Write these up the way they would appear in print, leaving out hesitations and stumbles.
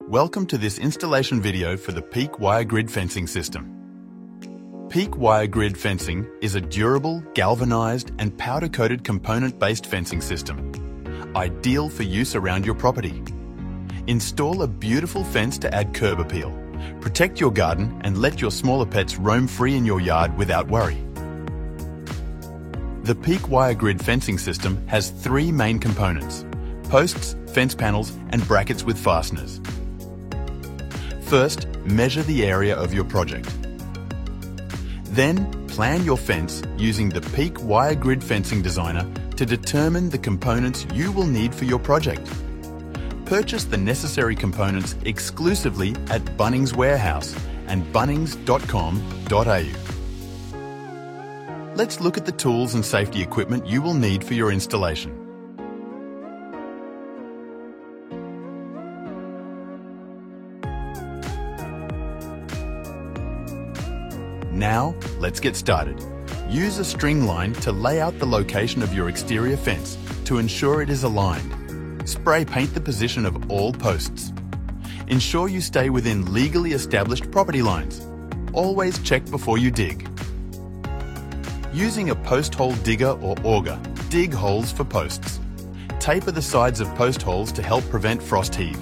Welcome to this installation video for the Peak Wire Grid Fencing System. Peak Wire Grid Fencing is a durable, galvanized and powder-coated component-based fencing system, ideal for use around your property. Install a beautiful fence to add curb appeal, protect your garden and let your smaller pets roam free in your yard without worry. The Peak Wire Grid Fencing System has three main components: posts, fence panels and brackets with fasteners. First, measure the area of your project. Then, plan your fence using the Peak Wire Grid Fencing Designer to determine the components you will need for your project. Purchase the necessary components exclusively at Bunnings Warehouse and bunnings.com.au. Let's look at the tools and safety equipment you will need for your installation. Now, let's get started. Use a string line to lay out the location of your exterior fence to ensure it is aligned. Spray paint the position of all posts. Ensure you stay within legally established property lines. Always check before you dig. Using a post hole digger or auger, dig holes for posts. Taper the sides of post holes to help prevent frost heave.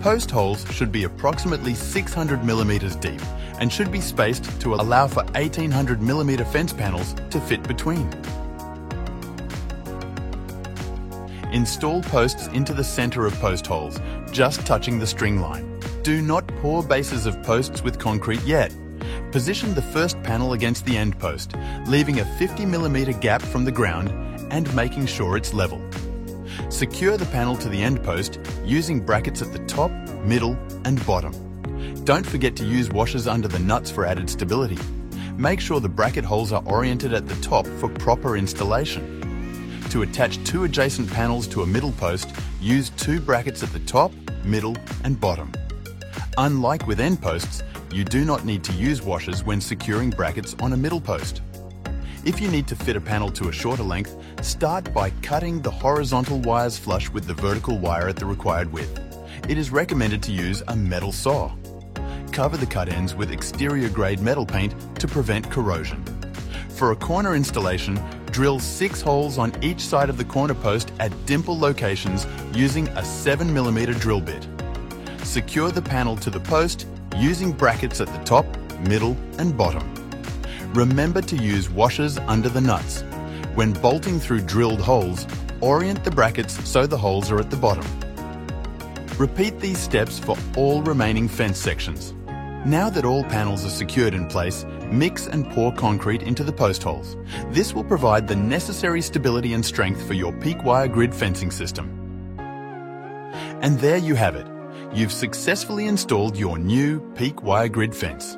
Post holes should be approximately 600 mm deep and should be spaced to allow for 1800 mm fence panels to fit between. Install posts into the center of post holes, just touching the string line. Do not pour bases of posts with concrete yet. Position the first panel against the end post, leaving a 50 mm gap from the ground and making sure it's level. Secure the panel to the end post using brackets at the top, middle and bottom. Don't forget to use washers under the nuts for added stability. Make sure the bracket holes are oriented at the top for proper installation. To attach two adjacent panels to a middle post, use two brackets at the top, middle and bottom. Unlike with end posts, you do not need to use washers when securing brackets on a middle post. If you need to fit a panel to a shorter length, start by cutting the horizontal wires flush with the vertical wire at the required width. It is recommended to use a metal saw. Cover the cut ends with exterior grade metal paint to prevent corrosion. For a corner installation, drill 6 holes on each side of the corner post at dimple locations using a 7 mm drill bit. Secure the panel to the post using brackets at the top, middle and bottom. Remember to use washers under the nuts. When bolting through drilled holes, orient the brackets so the holes are at the bottom. Repeat these steps for all remaining fence sections. Now that all panels are secured in place, mix and pour concrete into the post holes. This will provide the necessary stability and strength for your Peak Wire Grid fencing system. And there you have it. You've successfully installed your new Peak Wire Grid fence.